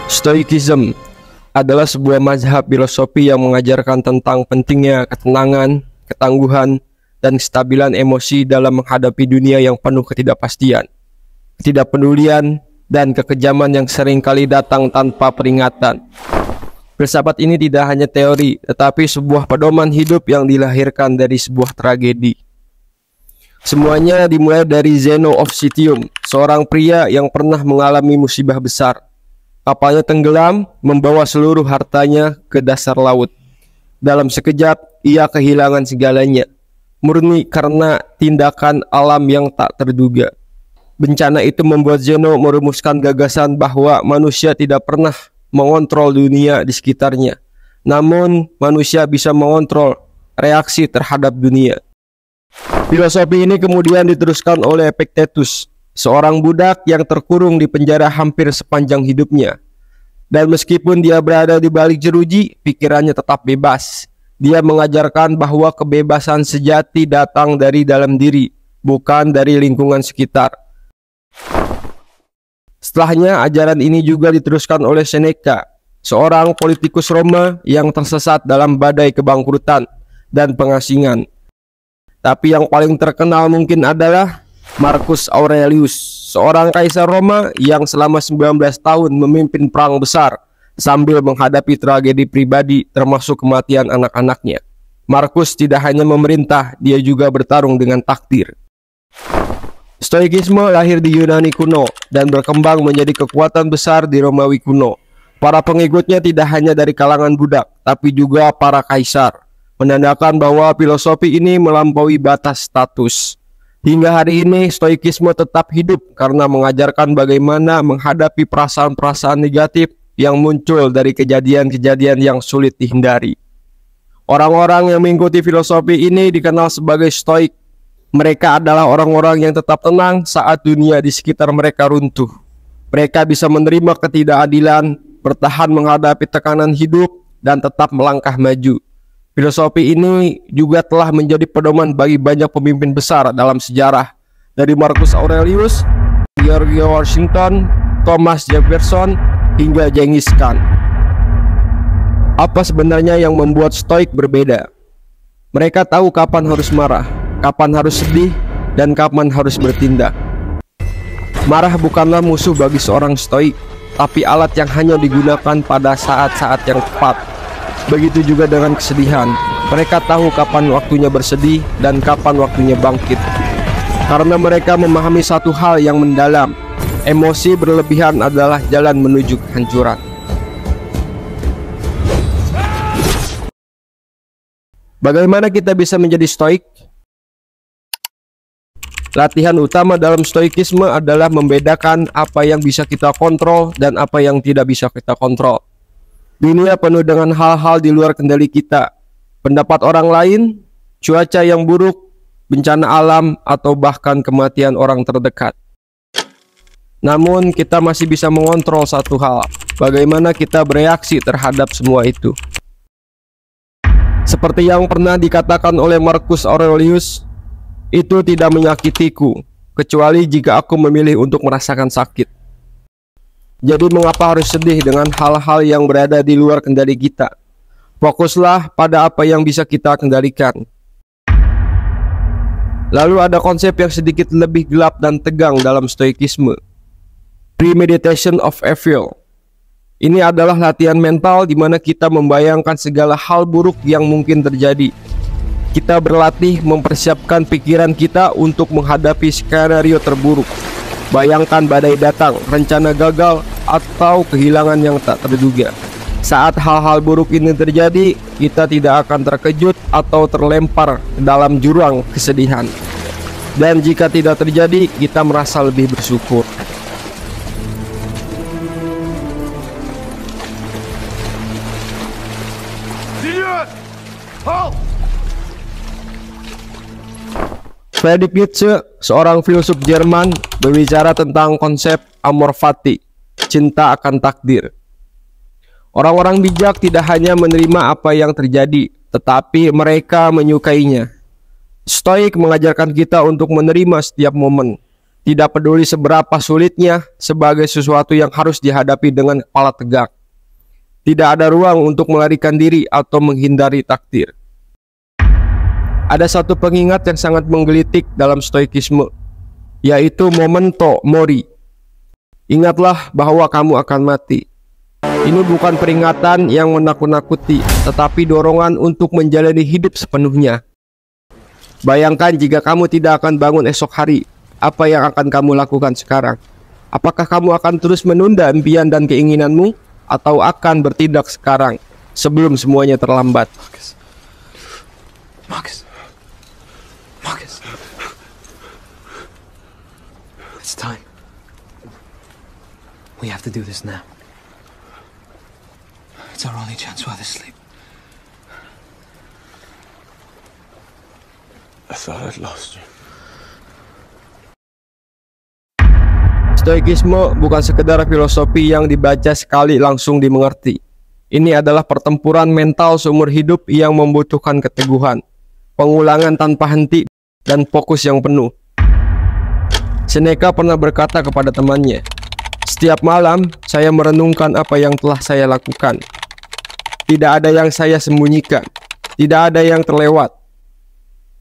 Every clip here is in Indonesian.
Stoicism adalah sebuah mazhab filosofi yang mengajarkan tentang pentingnya ketenangan, ketangguhan, dan kestabilan emosi dalam menghadapi dunia yang penuh ketidakpastian, ketidakpedulian, dan kekejaman yang sering kali datang tanpa peringatan. Filsafat ini tidak hanya teori, tetapi sebuah pedoman hidup yang dilahirkan dari sebuah tragedi. Semuanya dimulai dari Zeno of Citium, seorang pria yang pernah mengalami musibah besar. Kapalnya tenggelam, membawa seluruh hartanya ke dasar laut. Dalam sekejap, ia kehilangan segalanya, murni karena tindakan alam yang tak terduga. Bencana itu membuat Zeno merumuskan gagasan bahwa manusia tidak pernah mengontrol dunia di sekitarnya, namun manusia bisa mengontrol reaksi terhadap dunia. Filosofi ini kemudian diteruskan oleh Epictetus, seorang budak yang terkurung di penjara hampir sepanjang hidupnya. Dan meskipun dia berada di balik jeruji, pikirannya tetap bebas. Dia mengajarkan bahwa kebebasan sejati datang dari dalam diri, bukan dari lingkungan sekitar. Setelahnya, ajaran ini juga diteruskan oleh Seneca, seorang politikus Roma yang tersesat dalam badai kebangkrutan dan pengasingan. Tapi yang paling terkenal mungkin adalah Marcus Aurelius, seorang kaisar Roma yang selama 19 tahun memimpin perang besar sambil menghadapi tragedi pribadi termasuk kematian anak-anaknya. Marcus tidak hanya memerintah, dia juga bertarung dengan takdir. Stoikisme lahir di Yunani kuno dan berkembang menjadi kekuatan besar di Romawi kuno. Para pengikutnya tidak hanya dari kalangan budak, tapi juga para kaisar, menandakan bahwa filosofi ini melampaui batas status. Hingga hari ini, Stoikisme tetap hidup karena mengajarkan bagaimana menghadapi perasaan-perasaan negatif yang muncul dari kejadian-kejadian yang sulit dihindari. Orang-orang yang mengikuti filosofi ini dikenal sebagai Stoik. Mereka adalah orang-orang yang tetap tenang saat dunia di sekitar mereka runtuh. Mereka bisa menerima ketidakadilan, bertahan menghadapi tekanan hidup, dan tetap melangkah maju. Filosofi ini juga telah menjadi pedoman bagi banyak pemimpin besar dalam sejarah, dari Marcus Aurelius, George Washington, Thomas Jefferson, hingga Genghis Khan. Apa sebenarnya yang membuat Stoik berbeda? Mereka tahu kapan harus marah, kapan harus sedih, dan kapan harus bertindak. Marah bukanlah musuh bagi seorang Stoik, tapi alat yang hanya digunakan pada saat-saat yang tepat. Begitu juga dengan kesedihan. Mereka tahu kapan waktunya bersedih dan kapan waktunya bangkit. Karena mereka memahami satu hal yang mendalam, emosi berlebihan adalah jalan menuju kehancuran. Bagaimana kita bisa menjadi Stoik? Latihan utama dalam Stoikisme adalah membedakan apa yang bisa kita kontrol dan apa yang tidak bisa kita kontrol. Dunia penuh dengan hal-hal di luar kendali kita, pendapat orang lain, cuaca yang buruk, bencana alam, atau bahkan kematian orang terdekat. Namun kita masih bisa mengontrol satu hal, bagaimana kita bereaksi terhadap semua itu. Seperti yang pernah dikatakan oleh Marcus Aurelius, itu tidak menyakitiku, kecuali jika aku memilih untuk merasakan sakit. Jadi mengapa harus sedih dengan hal-hal yang berada di luar kendali kita? Fokuslah pada apa yang bisa kita kendalikan. Lalu ada konsep yang sedikit lebih gelap dan tegang dalam Stoikisme, premeditation of evil. Ini adalah latihan mental di mana kita membayangkan segala hal buruk yang mungkin terjadi. Kita berlatih mempersiapkan pikiran kita untuk menghadapi skenario terburuk. Bayangkan badai datang, rencana gagal, atau kehilangan yang tak terduga. Saat hal-hal buruk ini terjadi, kita tidak akan terkejut atau terlempar ke dalam jurang kesedihan. Dan jika tidak terjadi, kita merasa lebih bersyukur. Friedrich Nietzsche, seorang filsuf Jerman, berbicara tentang konsep amor fati, cinta akan takdir. Orang-orang bijak tidak hanya menerima apa yang terjadi, tetapi mereka menyukainya. Stoik mengajarkan kita untuk menerima setiap momen, Tidak peduli seberapa sulitnya, sebagai sesuatu yang harus dihadapi dengan kepala tegak. Tidak ada ruang untuk melarikan diri atau menghindari takdir. Ada satu pengingat yang sangat menggelitik dalam stoikisme, yaitu memento mori. Ingatlah bahwa kamu akan mati. Ini bukan peringatan yang menakut-nakuti, tetapi dorongan untuk menjalani hidup sepenuhnya. Bayangkan jika kamu tidak akan bangun esok hari, apa yang akan kamu lakukan sekarang? Apakah kamu akan terus menunda impian dan keinginanmu, atau akan bertindak sekarang sebelum semuanya terlambat? Marcus. It's time. We have to do this now. It's our only chance while they sleep. I thought I'd lost you. Stoikisme bukan sekedar filosofi yang dibaca sekali langsung dimengerti. Ini adalah pertempuran mental seumur hidup yang membutuhkan keteguhan, pengulangan tanpa henti, dan fokus yang penuh. Seneca pernah berkata kepada temannya, "Setiap malam saya merenungkan apa yang telah saya lakukan. Tidak ada yang saya sembunyikan, tidak ada yang terlewat."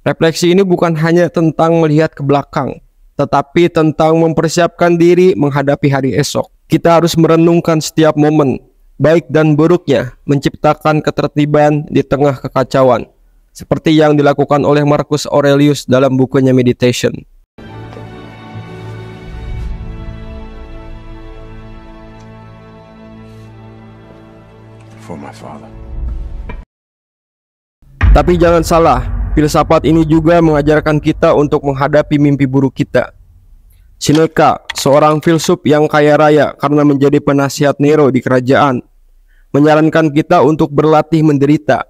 Refleksi ini bukan hanya tentang melihat ke belakang, tetapi tentang mempersiapkan diri menghadapi hari esok. Kita harus merenungkan setiap momen, baik dan buruknya, menciptakan ketertiban di tengah kekacauan, seperti yang dilakukan oleh Marcus Aurelius dalam bukunya Meditation. For my father. Tapi jangan salah, filsafat ini juga mengajarkan kita untuk menghadapi mimpi buruk kita. Seneca, seorang filsuf yang kaya raya karena menjadi penasihat Nero di kerajaan, menyarankan kita untuk berlatih menderita.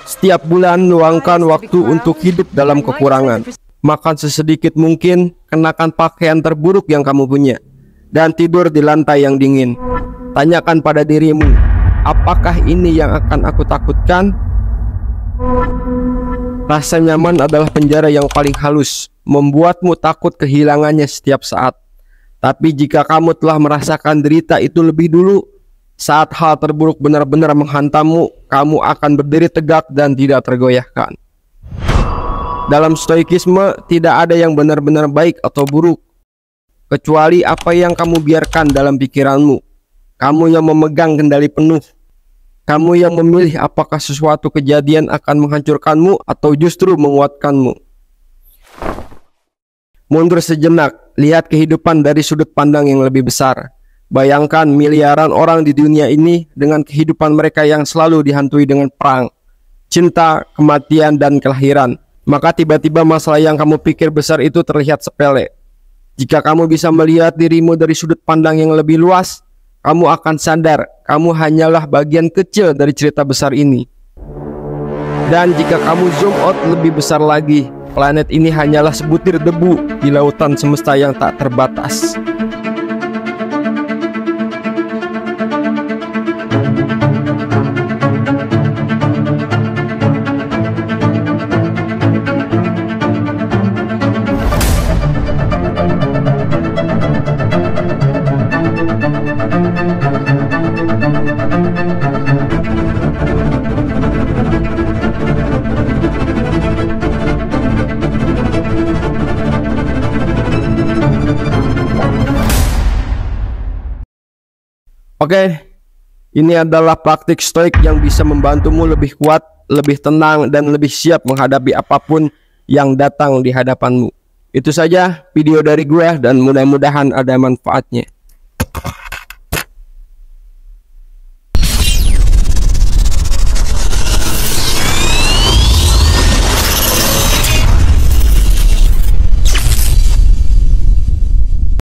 Setiap bulan luangkan waktu untuk hidup dalam kekurangan. Makan sesedikit mungkin, kenakan pakaian terburuk yang kamu punya, dan tidur di lantai yang dingin. Tanyakan pada dirimu, apakah ini yang akan aku takutkan? Rasa nyaman adalah penjara yang paling halus, membuatmu takut kehilangannya setiap saat. Tapi jika kamu telah merasakan derita itu lebih dulu, saat hal terburuk benar-benar menghantammu, kamu akan berdiri tegak dan tidak tergoyahkan. Dalam stoikisme, tidak ada yang benar-benar baik atau buruk, kecuali apa yang kamu biarkan dalam pikiranmu. Kamu yang memegang kendali penuh. Kamu yang memilih apakah sesuatu kejadian akan menghancurkanmu atau justru menguatkanmu. Mundur sejenak, lihat kehidupan dari sudut pandang yang lebih besar. Bayangkan miliaran orang di dunia ini dengan kehidupan mereka yang selalu dihantui dengan perang, cinta, kematian, dan kelahiran. Maka tiba-tiba masalah yang kamu pikir besar itu terlihat sepele. Jika kamu bisa melihat dirimu dari sudut pandang yang lebih luas, kamu akan sadar kamu hanyalah bagian kecil dari cerita besar ini. Dan jika kamu zoom out lebih besar lagi, planet ini hanyalah sebutir debu di lautan semesta yang tak terbatas. Oke, ini adalah praktik stoik yang bisa membantumu lebih kuat, lebih tenang, dan lebih siap menghadapi apapun yang datang di hadapanmu. Itu saja video dari gue dan mudah-mudahan ada manfaatnya.